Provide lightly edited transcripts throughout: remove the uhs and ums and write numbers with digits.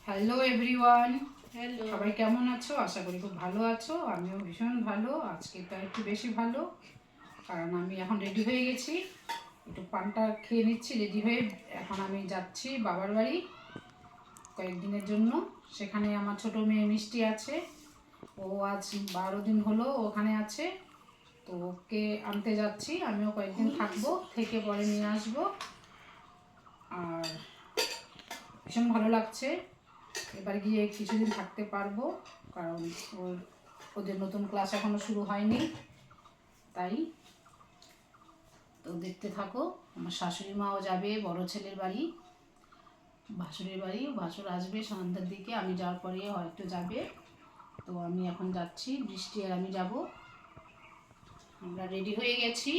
Hello everyone, hello, সবাই কেমন আছো? আশা করি খুব ভালো আছো। আমিও ভীষণ ভালো, আজকে তো একটু বেশি ভালো, কারণ আমি এখন রেডি হয়ে গেছি। একটু পানটা খেয়ে নিচ্ছি রেডি হয়ে। এখন আমি যাচ্ছি বাবার বাড়ি কয়েকদিনের জন্য। সেখানে আমার ছোট মেয়ে মিষ্টি আছে, ও আজ 12 দিন হলো ওখানে আছে। তো ওকে আনতে যাচ্ছি, আমিও কয়েকদিন থাকবো, থেকে পরে নিয়ে আসবো। আর ভীষণ ভালো লাগছে, এবার গিয়ে কিছুদিন থাকতে পারবো, কারণ ওদের নতুন ক্লাস এখনো শুরু হয়নি। তাই তো দেখতে থাকো। আমার শাশুড়ি মাও যাবে বড় ছেলের বাড়ি, ভাসুরের বাড়ি। ভাসুর আসবে সন্ধ্যার দিকে, আমি যাওয়ার পরে হয়তো যাবে। তো আমি এখন যাচ্ছি, বৃষ্টি আর আমি যাব। আমরা রেডি হয়ে গেছি,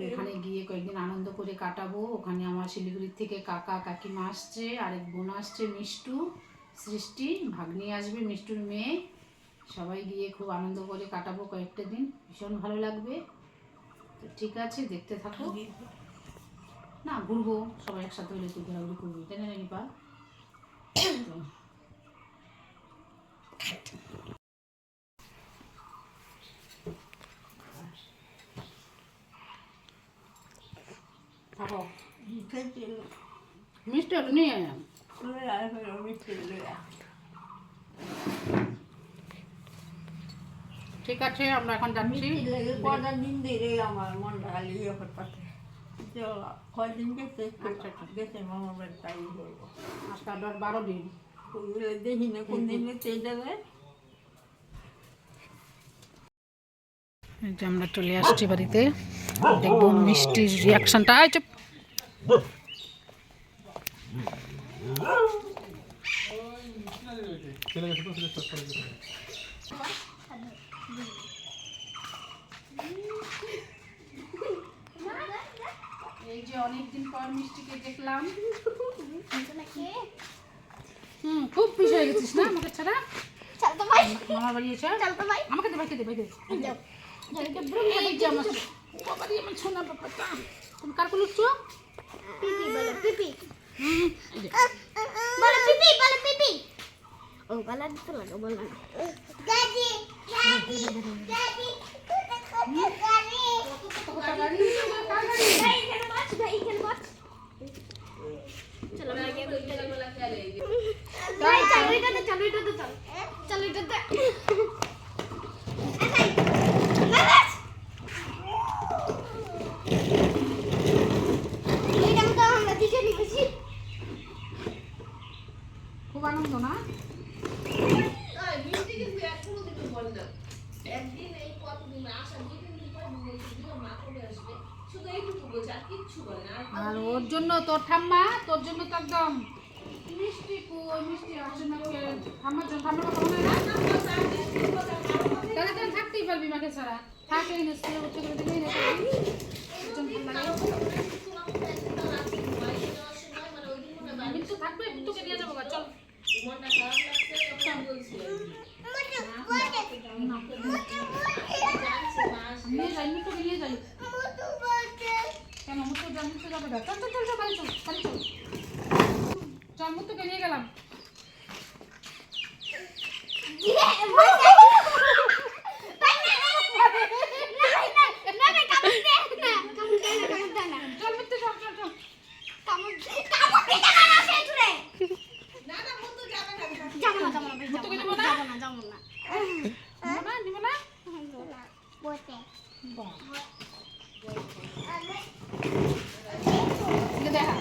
এখানে গিয়ে কয়েকদিন আনন্দ করে কাটাবো। ওখানে আমার শিলিগুড়ির থেকে কাকা কাকিমা আসছে, আরেক বোন আসছে মিষ্টু, সৃষ্টি ভাগ্নি আসবে, মিষ্টুর মেয়ে। সবাই গিয়ে খুব আনন্দ করে কাটাবো কয়েকটা দিন, ভীষণ ভালো লাগবে। তো ঠিক আছে, দেখতে থাকো। না ঘুরবো, সবাই একসাথে হলে তো ঘোরাঘুরি করবো, তাই না নিপা? থাকো, মিষ্টি হলো নিয়ে ঠিক আছে, আমরা এখন যাচ্ছি। কটা দিন ধরে আমার মনটা খালি ইয়ে করতেছে। কয়দিন গেছে গেছে মামার বাড়ি, তাই বলবো আজকে 12 দিন দেখি না কোন দিন যাবে। যে আমরা চলে আসছি বাড়িতে, দেখবো মিষ্টির রিয়াকশনটা। চুপ, এই যে অনেকদিন পর মিষ্টিকে দেখলাম। খুব খুশি হয়ে গেছিস না আমাকে ছাড়া? মামার বাড়ি এসে আমাকে দে, ভাইকে দে, ভাইকে এই যে আমার বাবারি, আমার সোনা বাবাটা। তুমি কার কোলে উঠছো? পিপি বলো, পিপি এই যে বলো, পিপি বলো, পিপি। ও বলা দিতে লাগো, বলো না। দাদি দাদি দাদি গাড়ি এখানে বাস, এখানে বাস। চলো আগে করতে বলা চলে। ভাই চলো এটাতে, চলো এটাতে, চলো এটাতে। খুব আনন্দ না? আর ওর জন্য তোর ঠাম্মা, তোর জন্য তো একদম মিষ্টি, মিষ্টি আসছে না। ঠাম্মার জন্য, ঠাম্মার কথা মনে হয় না? তাহলে তো থাকতেই পারবি মাকে ছাড়া। থাকে না স্কুলে উঠে করে দিলেই না মিত্তু থাকবে, মিত্তুকে নিয়ে যাবো। চল নিয়ে যাই, মিত্তুকে নিয়ে যাই। কেন মুত্তু যাবে? চল চল চল চল, বাড়ি চল, বাড়ি চল। চল মুত্তুকে নিয়ে গেলাম। চল মুত্তু, চল চল চল। মুত্তুকে নেবো না? নিবো না? দেখা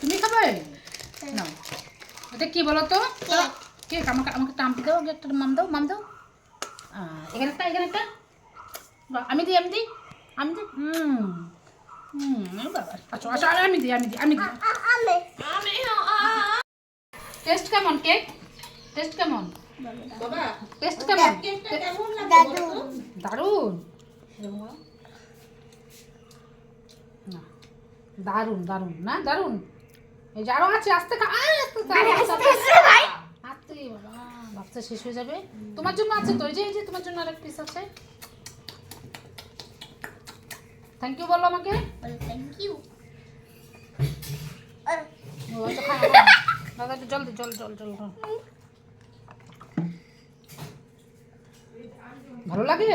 তুমি খাবে না? এটা কি বলো তো? কেক। আমাকে আমাকে টাম্পি দাও, একটা মাম দাও, মাম দাও। এখানে একটা, এখানে একটা। আমি দিই, আমি দিই, আমি দিই। বাবা আচ্ছা আচ্ছা, আমি দিই, আমি দিই, আমি দিই। টেস্ট কেমন কেক? টেস্ট কেমন? টেস্ট কেমন? দারুণ, দারুণ দারুণ না? দারুণ। এই যে আরো আছে, আস্তে খা, আস্তে আস্তে বাবা। আস্তে শেষ হয়ে যাবে। তোমার জন্য আছে তো, এই যে তোমার জন্য আরেক পিস আছে। থ্যাংক ইউ বলো আমাকে। Thank you. দাদা একটু জলদি জল জল জল। ভালো লাগে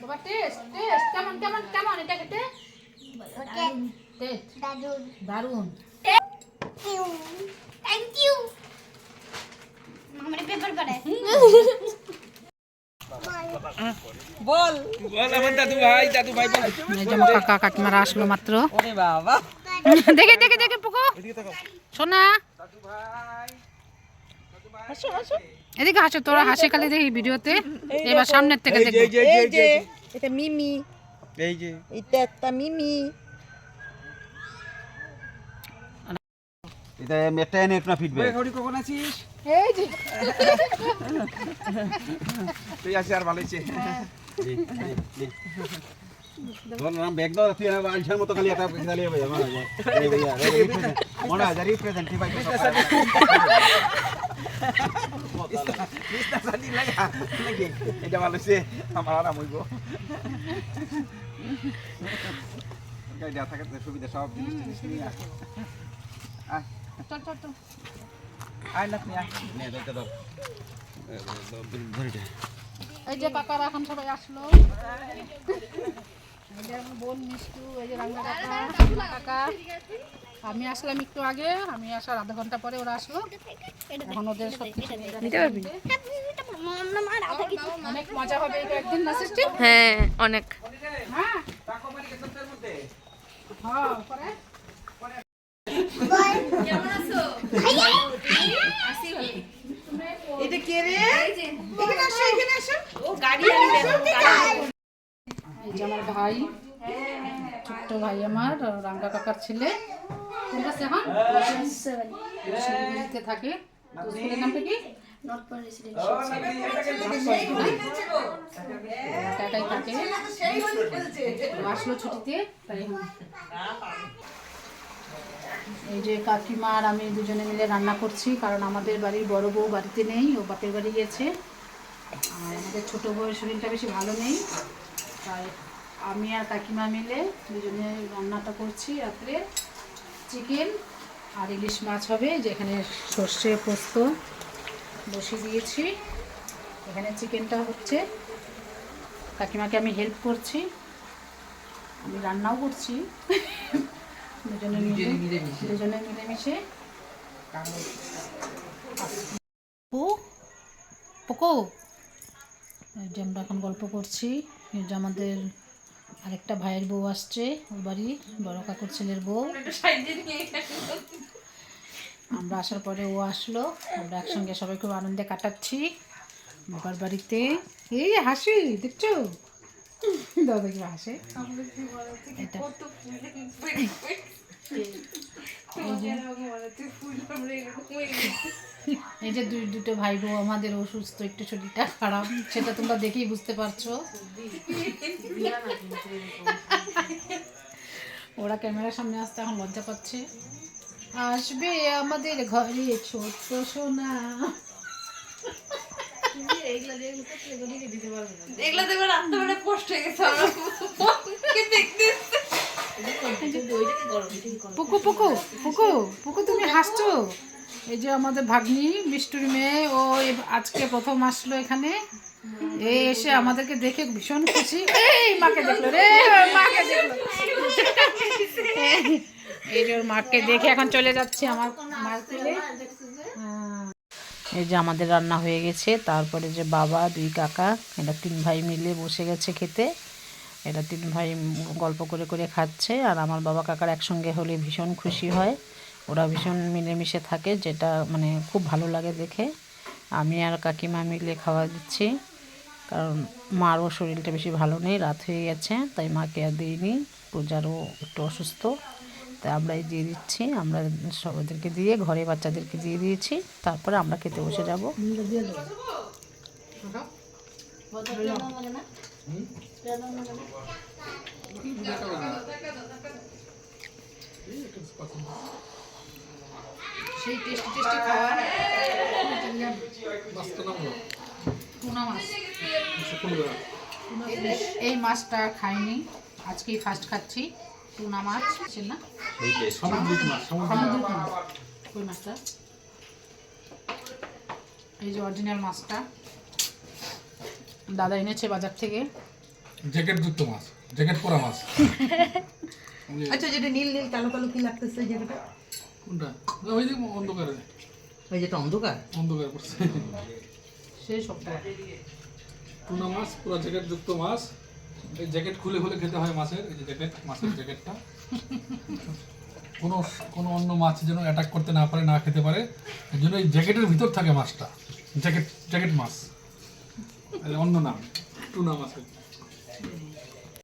বাবা? টেস্ট টেস্ট কেমন কেমন কেমন এটা খেতে? টেস্ট দাদুন। দারুণ। Thank you. আমার পেপার বানায়। বল বল আমার দাদু ভাই বল। এই যে আমার কাকা কাকিমারা আসলো মাত্র। ওরে বাবা দেখে দেখে দেখে পুকু শোনা এদিকে হাসো, তোরা হাসে খালি দেখি ভিডিওতে, এবার সামনের থেকে দেখবো। এই যে এটা মিমি, এই যে এটা একটা মিমি। এটা মেটা এনে একটু ফিডব্যাক ওই কখন আছিস? এই যে তুই আসি আর ভালো হইছে। বল নাম ব্যাগ দাও, তুই না আইছার মতো খালি একটা খালি হবে মনে হয়। এই ভাইয়া মনে হয় রিপ্রেজেন্ট ভাই মিস্টার সাদি লাগা লাগে এটা ভালো হইছে, আমার আরাম হইব। গাইডা থাকে সুবিধা সব জিনিস নিয়ে আয় চল চল চল। আয় না তুই আয় নে দরকার দাও ধরে দে। এই যে কাকারা এখন সবাই আসলো। এই যে আমার বোন মিষ্টু, এই যে রাঙ্গা কাকা কাকা। আমি আসলাম একটু আগে, আমি আসার আধা ঘন্টা পরে ওরা আসলো। এখন ওদের সব কিছু নিতে পারবি। অনেক মজা হবে এই একদিন না সৃষ্টি? হ্যাঁ অনেক। হ্যাঁ হ্যাঁ পরে এটা কে রে? এখানে আসো, এখানে আসো। ও গাড়ি এই যে আমার ভাই, ছোট্ট ভাই আমার রাঙ্গা কাকার ছেলে। কোন ক্লাসে এখন? শিলিগুড়িতে থাকে। তো স্কুলের নামটা কি? একাই থাকে, আসলো ছুটিতে তাই। এই যে কাকিমা আর আমি দুজনে মিলে রান্না করছি, কারণ আমাদের বাড়ির বড় বউ বাড়িতে নেই, ও বাপের বাড়ি গেছে। আর আমাদের ছোটো বউয়ের শরীরটা বেশি ভালো নেই, তাই আমি আর কাকিমা মিলে দুজনে রান্নাটা করছি। রাত্রে চিকেন আর ইলিশ মাছ হবে, যেখানে সর্ষে পোস্ত বসিয়ে দিয়েছি। এখানে চিকেনটা হচ্ছে, কাকিমাকে আমি হেল্প করছি, আমি রান্নাও করছি। দুজনে মিলেমিশে। পোকো এই যে আমরা এখন গল্প করছি। এই যে আমাদের আরেকটা ভাইয়ের বউ আসছে, ওর বাড়ি বড় কাকুর ছেলের বউ। আমরা আসার পরে ও আসলো, আমরা একসঙ্গে সবাই খুব আনন্দে কাটাচ্ছি বাবার বাড়িতে। এই হাসি দেখছো দাদা কি হাসে। এটা এই যে দুটো ভাই বউ আমাদের অসুস্থ, একটু শরীরটা খারাপ, সেটা তোমরা দেখেই বুঝতে পারছো। ওরা ক্যামেরার সামনে আসতে এখন লজ্জা পাচ্ছে। আসবে আমাদের ঘরে ছোট্ট সোনা। এগুলা দেখবে রাত্রে পোস্ট হয়ে গেছে। পুকু পুকু পুকু পুকু তুমি হাসছো? এই যে আমাদের ভাগ্নি মিষ্টুর মেয়ে, ও আজকে প্রথম আসলো এখানে। এই এসে আমাদেরকে দেখে ভীষণ খুশি। এই মাকে দেখলো রে, মাকে দেখলো। এই যে ওর মাকে দেখে এখন চলে যাচ্ছে আমার মার কোলে। এই যে আমাদের রান্না হয়ে গেছে, তারপরে যে বাবা, দুই কাকা, এটা 3 ভাই মিলে বসে গেছে খেতে। এটা 3 ভাই গল্প করে করে খাচ্ছে, আর আমার বাবা কাকার একসঙ্গে হলে ভীষণ খুশি হয়, ওরা ভীষণ মিলেমিশে থাকে, যেটা মানে খুব ভালো লাগে দেখে। আমি আর কাকিমা মিলে খাওয়া দিচ্ছি, কারণ মারও শরীরটা বেশি ভালো নেই, রাত হয়ে গেছে, তাই মাকে আর দিইনি। পূজারও একটু অসুস্থ, তাই আমরাই দিয়ে দিচ্ছি। আমরা সবাইদেরকে দিয়ে ঘরে বাচ্চাদেরকে দিয়ে দিয়েছি, তারপরে আমরা খেতে বসে যাব। সেই টেস্টি টেস্টি খাবার মাছটা নাম বলো। টুনা মাছ। আচ্ছা, কোন জায়গা? এই মাছটা খাইনি, আজকেই ফার্স্ট খাচ্ছি টুনা মাছ। বুঝছেন না? এই টেস্ট সামুদ্রিক মাছ, সামুদ্রিক সামুদ্রিক মাছ। ওই মাছটা, এই যে অরিজিনাল মাছটা দাদা এনেছে বাজার থেকে। জ্যাকেট যুক্ত মাছ, জ্যাকেট পরা মাছ। আচ্ছা যেটা নীল নীল কালো কালো কি লাগতেছে যেটা কোনটা? ওই যে অন্ধকারে, ওই যেটা অন্ধকার অন্ধকার পড়ছে। সেই সবটা টুনা মাছ, পুরো জ্যাকেট যুক্ত মাছ। এই জ্যাকেট খুলে খুলে খেতে হয় মাছের, এই যে জ্যাকেট, মাছের জ্যাকেটটা। কোনো কোনো অন্য মাছ যেন অ্যাটাক করতে না পারে, না খেতে পারে, এর জন্য এই জ্যাকেটের ভিতর থাকে মাছটা। জ্যাকেট জ্যাকেট মাছ, অন্য নাম টুনা মাছের।